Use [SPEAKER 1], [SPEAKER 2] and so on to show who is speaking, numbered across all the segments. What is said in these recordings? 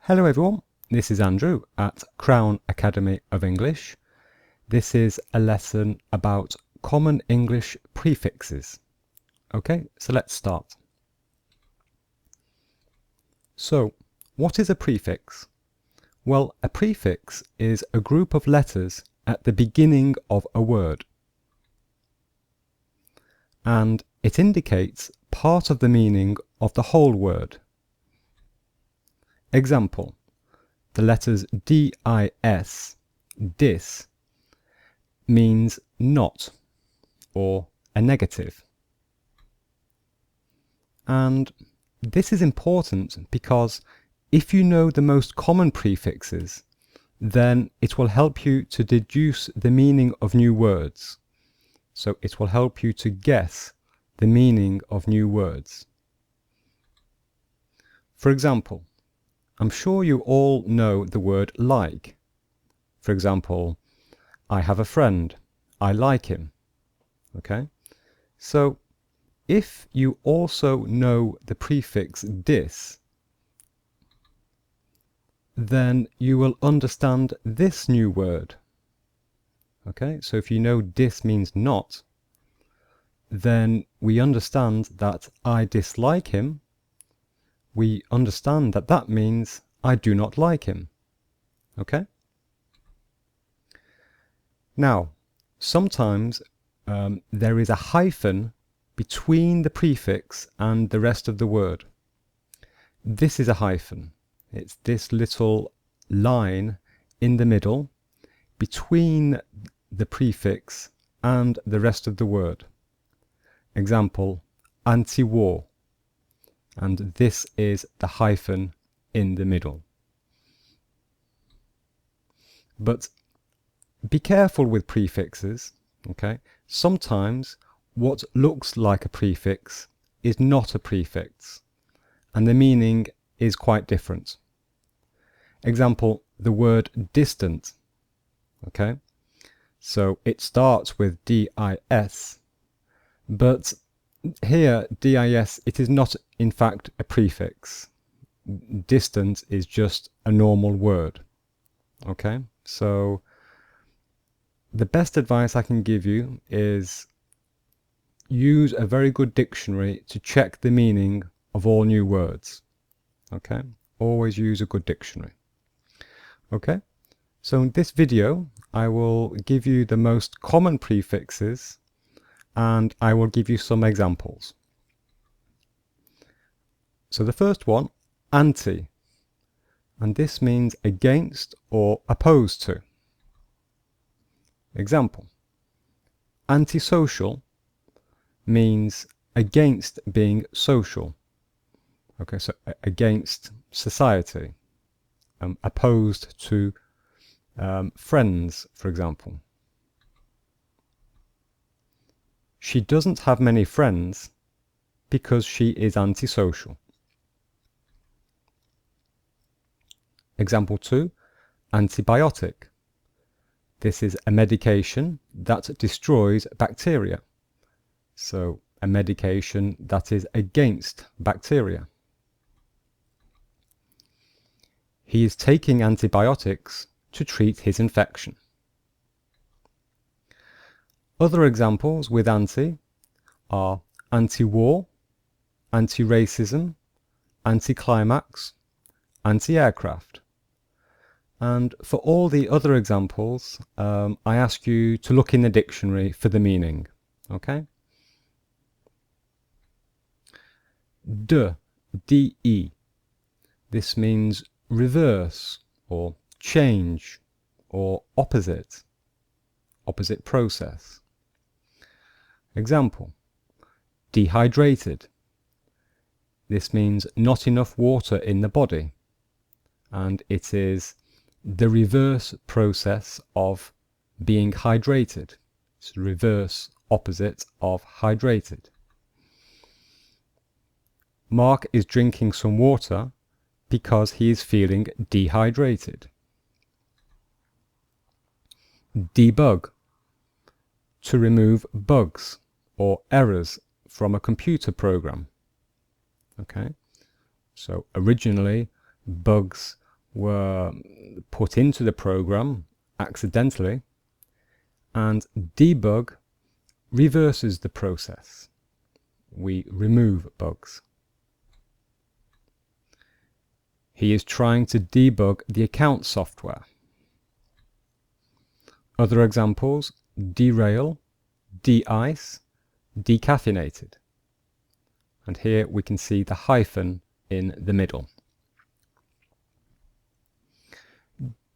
[SPEAKER 1] Hello everyone, this is Andrew at Crown Academy of English. This is a lesson about common English prefixes. Okay, so let's start. So, what is a prefix? Well, a prefix is a group of letters at the beginning of a word. And it indicates part of the meaning of the whole word. Example, the letters D-I-S, dis, means not, or a negative. And this is important because if you know the most common prefixes, then it will help you to deduce the meaning of new words. So it will help you to guess the meaning of new words. For example, I'm sure you all know the word like. For example, I have a friend, I like him. Okay? So, if you also know the prefix dis, then you will understand this new word. Okay? So if you know dis means not, then we understand that I dislike him. We understand that that means I do not like him. Okay? Now, sometimes there is a hyphen between the prefix and the rest of the word. This is a hyphen. It's this little line in the middle between the prefix and the rest of the word. Example, anti-war. And this is the hyphen in the middle. But be careful with prefixes, okay? Sometimes what looks like a prefix is not a prefix, and the meaning is quite different. Example, the word distant, okay? So it starts with D-I-S, but here, dis, it is not in fact a prefix. Distant is just a normal word. Okay, so the best advice I can give you is use a very good dictionary to check the meaning of all new words. Okay, always use a good dictionary. Okay, so in this video I will give you the most common prefixes and I will give you some examples. So the first one, anti, and this means against or opposed to. Example, antisocial means against being social. Okay, so against society, opposed to friends, for example. She doesn't have many friends because she is antisocial. Example 2, antibiotic. This is a medication that destroys bacteria. So, a medication that is against bacteria. He is taking antibiotics to treat his infection. Other examples with anti are anti-war, anti-racism, anti-climax, anti-aircraft. And for all the other examples, I ask you to look in the dictionary for the meaning. Okay? D-E. This means reverse, or change, or opposite process. Example, dehydrated. This means not enough water in the body, and it is the reverse process of being hydrated. It's the reverse opposite of hydrated. Mark is drinking some water because he is feeling dehydrated. Debug, to remove bugs or errors from a computer program. Okay, so originally bugs were put into the program accidentally, and debug reverses the process. We remove bugs. He is trying to debug the account software. Other examples: derail, de-ice, decaffeinated. And here we can see the hyphen in the middle.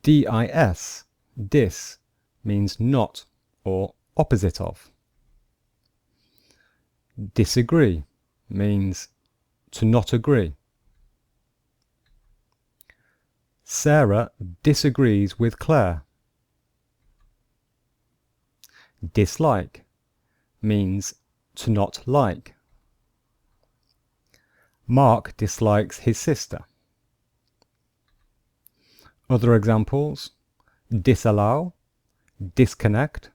[SPEAKER 1] Dis, dis, means not or opposite of. Disagree means to not agree. Sarah disagrees with Claire. Dislike means to not like. Mark dislikes his sister. Other examples: disallow, disconnect,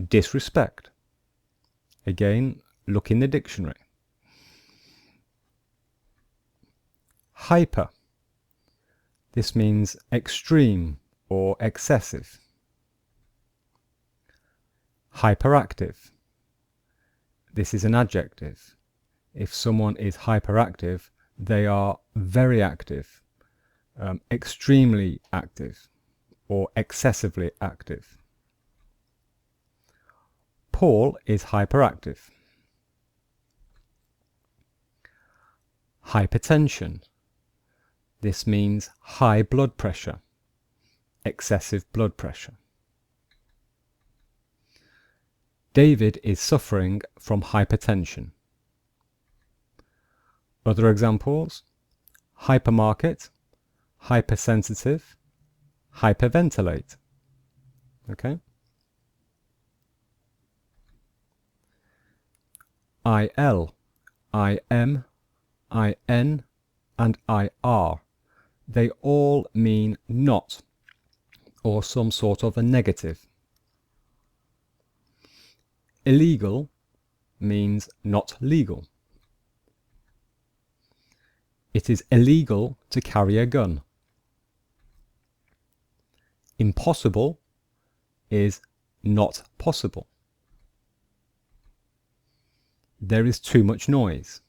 [SPEAKER 1] disrespect. Again, look in the dictionary. Hyper. This means extreme or excessive. Hyperactive. This is an adjective. If someone is hyperactive, they are very active, extremely active, or excessively active. Paul is hyperactive. Hypertension. This means high blood pressure, excessive blood pressure. David is suffering from hypertension. Other examples: hypermarket, hypersensitive, hyperventilate. Okay? IL, IM, IN, and IR. They all mean not, or some sort of a negative. Illegal means not legal. It is illegal to carry a gun. Impossible is not possible. There is too much noise.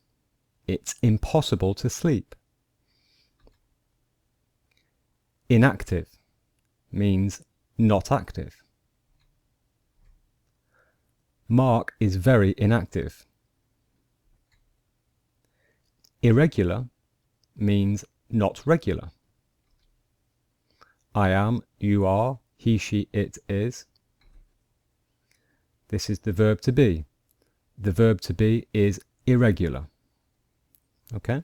[SPEAKER 1] It's impossible to sleep. Inactive means not active. Mark is very inactive. Irregular means not regular. I am, you are, he, she, it is. This is the verb to be. The verb to be is irregular. Okay?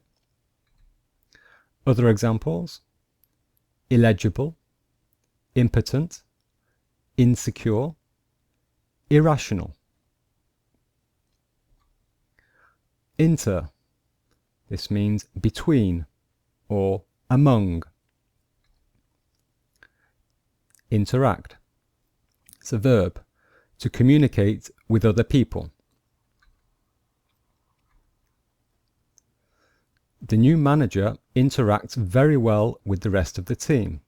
[SPEAKER 1] Other examples: illegible, impotent, insecure, irrational. Inter. This means between or among. Interact. It's a verb, to communicate with other people. The new manager interacts very well with the rest of the team.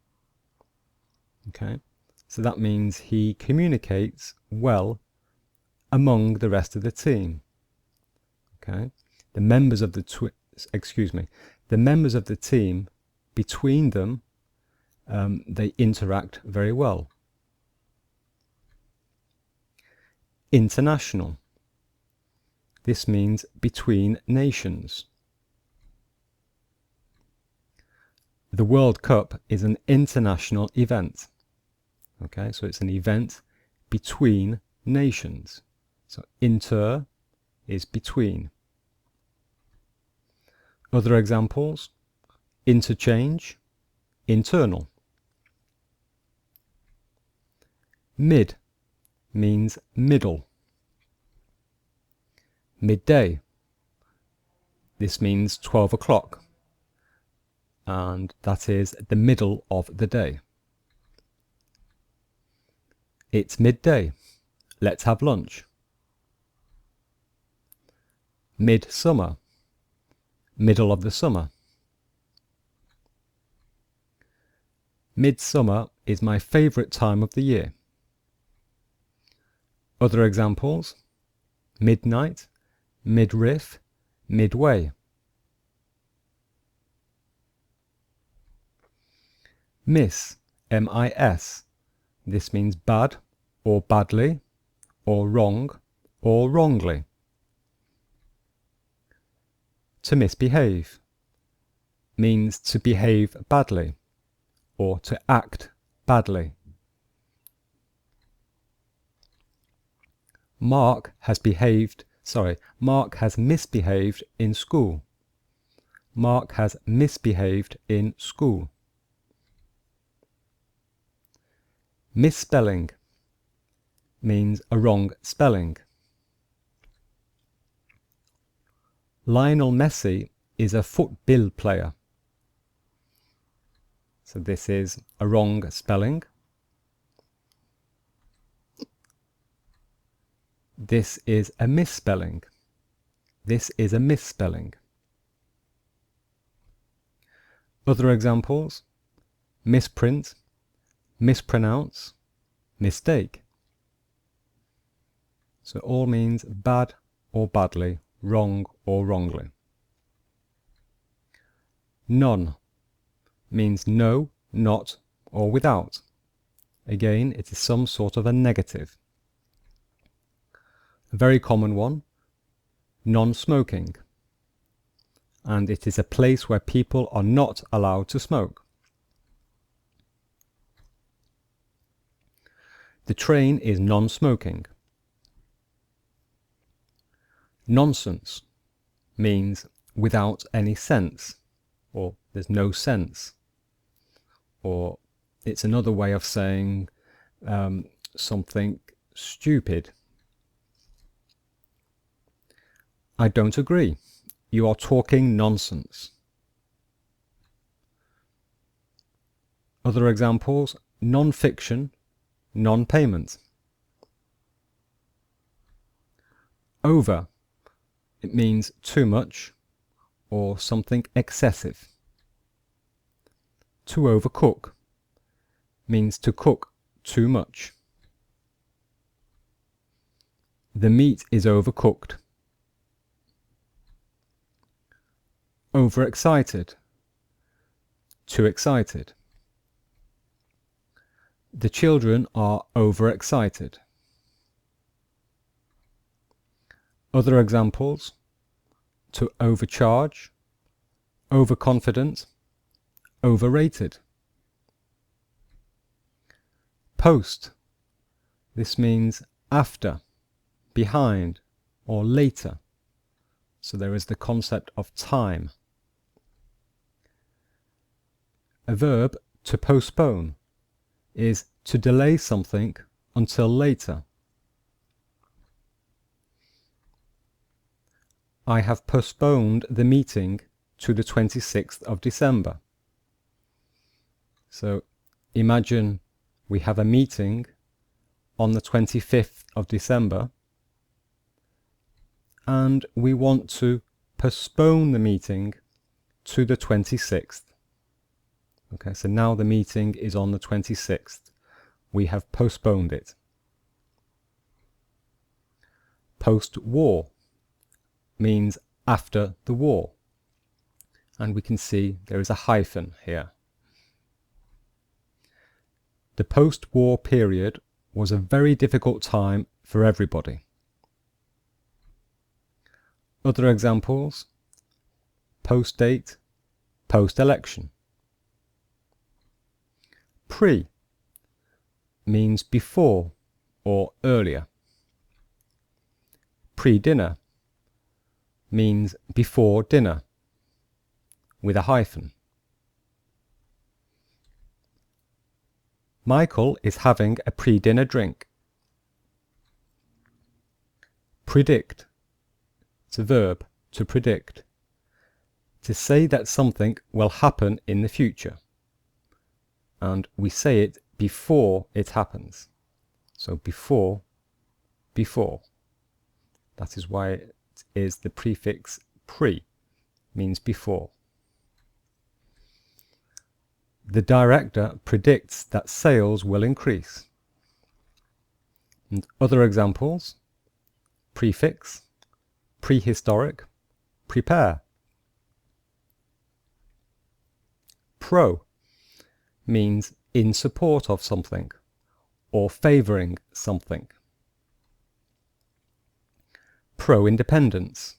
[SPEAKER 1] Okay, so that means he communicates well among the rest of the team. Okay, the members of the members of the team, between them, they interact very well. International. This means between nations. The World Cup is an international event. Okay, so it's an event between nations. So inter is between. Other examples: interchange, internal. Mid means middle. Midday. This means 12 o'clock. And that is the middle of the day. It's midday. Let's have lunch. Midsummer. Middle of the summer. Midsummer is my favourite time of the year. Other examples: midnight, midriff, midway. Miss, M-I-S. This means bad, or badly, or wrong, or wrongly. To misbehave means to behave badly, or to act badly. Mark has misbehaved in school. Mark has misbehaved in school. Misspelling means a wrong spelling. Lionel Messi is a football player. So this is a wrong spelling. This is a misspelling. This is a misspelling. Other examples: misprint, mispronounce, mistake. So all means bad or badly, wrong or wrongly. None means no, not, or without. Again, it is some sort of a negative. A very common one, non-smoking. And it is a place where people are not allowed to smoke. The train is non-smoking. Nonsense means without any sense, or there's no sense, or it's another way of saying something stupid. I don't agree. You are talking nonsense. Other examples: non-fiction, non-payment. Over, it means too much or something excessive. To overcook means to cook too much. The meat is overcooked. Overexcited, too excited. The children are overexcited. Other examples: to overcharge, overconfident, overrated. Post, this means after, behind, or later. So there is the concept of time. A verb, to postpone, is to delay something until later. I have postponed the meeting to the 26th of December. So imagine we have a meeting on the 25th of December and we want to postpone the meeting to the 26th. Okay, so now the meeting is on the 26th. We have postponed it. Post-war means after the war. And we can see there is a hyphen here. The post-war period was a very difficult time for everybody. Other examples: post-date, post-election. Pre means before or earlier. Pre-dinner means before dinner, with a hyphen. Michael is having a pre-dinner drink. Predict, it's a verb, to predict. To say that something will happen in the future. And we say it before it happens. So before. That is why it is the prefix pre, means before. The director predicts that sales will increase. And other examples: prefix, prehistoric, prepare. Pro means in support of something or favoring something. Pro-independence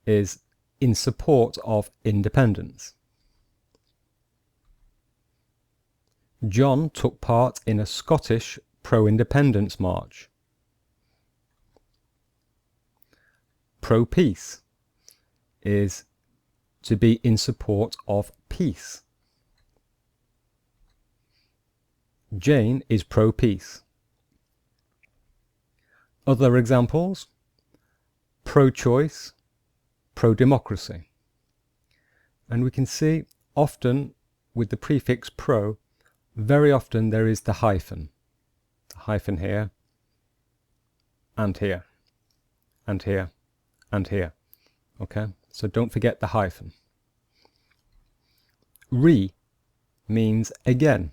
[SPEAKER 1] is in support of independence. John took part in a Scottish pro-independence march. Pro-peace is to be in support of peace. Jane is pro-peace. Other examples: pro-choice, pro-democracy. And we can see often with the prefix pro, very often there is the hyphen here, and here, and here, and here. Okay, so don't forget the hyphen. Re means again.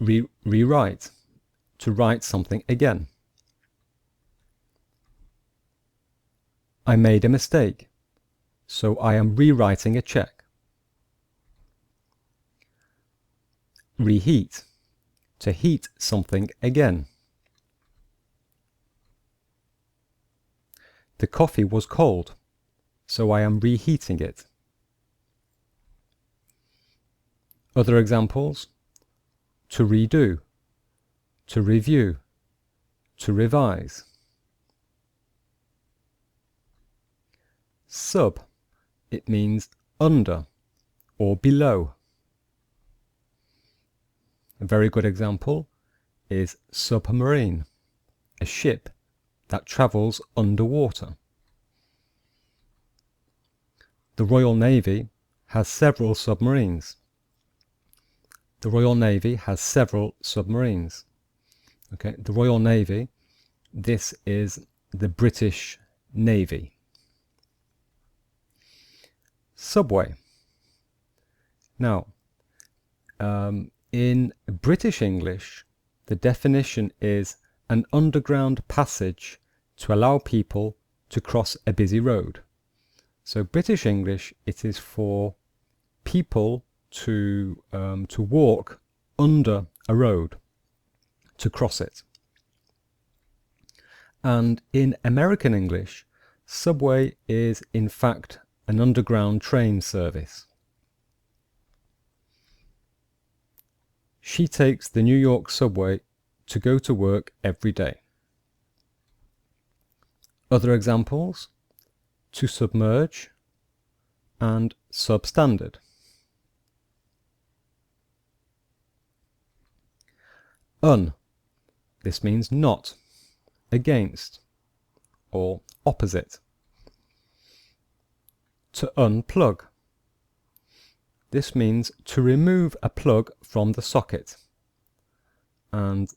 [SPEAKER 1] Rewrite, to write something again. I made a mistake, so I am rewriting a check. Reheat, to heat something again. The coffee was cold, so I am reheating it. Other examples: to redo, to review, to revise. Sub, it means under or below. A very good example is submarine, a ship that travels underwater. The Royal Navy has several submarines. The Royal Navy has several submarines. Okay, the Royal Navy, this is the British Navy. Subway. Now, in British English, the definition is an underground passage to allow people to cross a busy road. So British English, it is for people to walk under a road, to cross it. And in American English, subway is in fact an underground train service. She takes the New York subway to go to work every day. Other examples: to submerge and substandard. Un, this means not, against, or opposite. To unplug. This means to remove a plug from the socket. And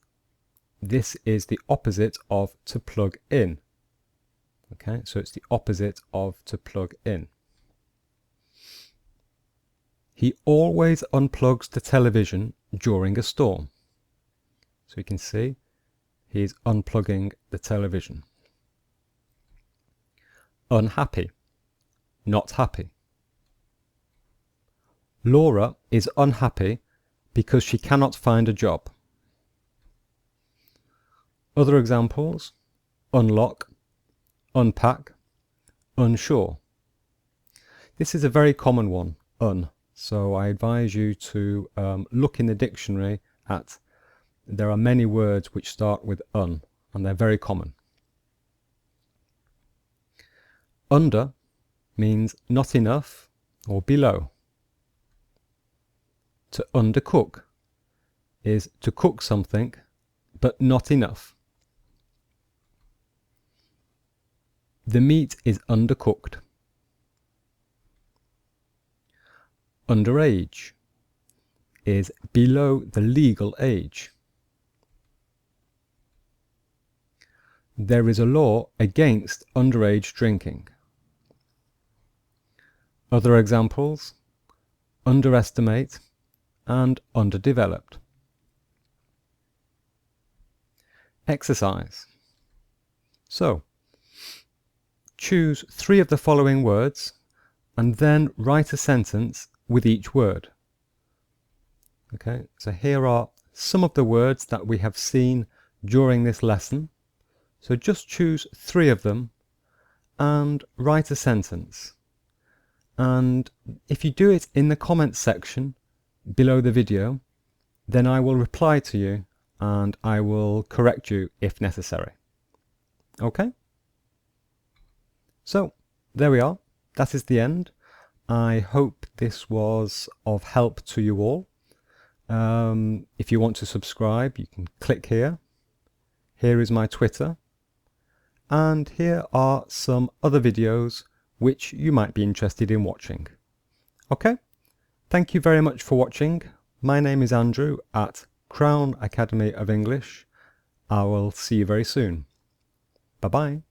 [SPEAKER 1] this is the opposite of to plug in. Okay, so it's the opposite of to plug in. He always unplugs the television during a storm. So you can see he's unplugging the television. Unhappy, not happy. Laura is unhappy because she cannot find a job. Other examples: unlock, unpack, unsure. This is a very common one, un. So I advise you to look in the dictionary at, there are many words which start with un, and they're very common. Under means not enough or below. To undercook is to cook something but not enough. The meat is undercooked. Underage is below the legal age. There is a law against underage drinking. Other examples: underestimate, and underdeveloped. Exercise. So, choose 3 of the following words and then write a sentence with each word. Okay, so here are some of the words that we have seen during this lesson. So just choose 3 of them and write a sentence. And if you do it in the comments section below the video, then I will reply to you and I will correct you if necessary. Okay? So, there we are. That is the end. I hope this was of help to you all. If you want to subscribe, you can click here. Here is my Twitter. And here are some other videos which you might be interested in watching. Okay? Thank you very much for watching. My name is Andrew at Crown Academy of English. I will see you very soon. Bye-bye.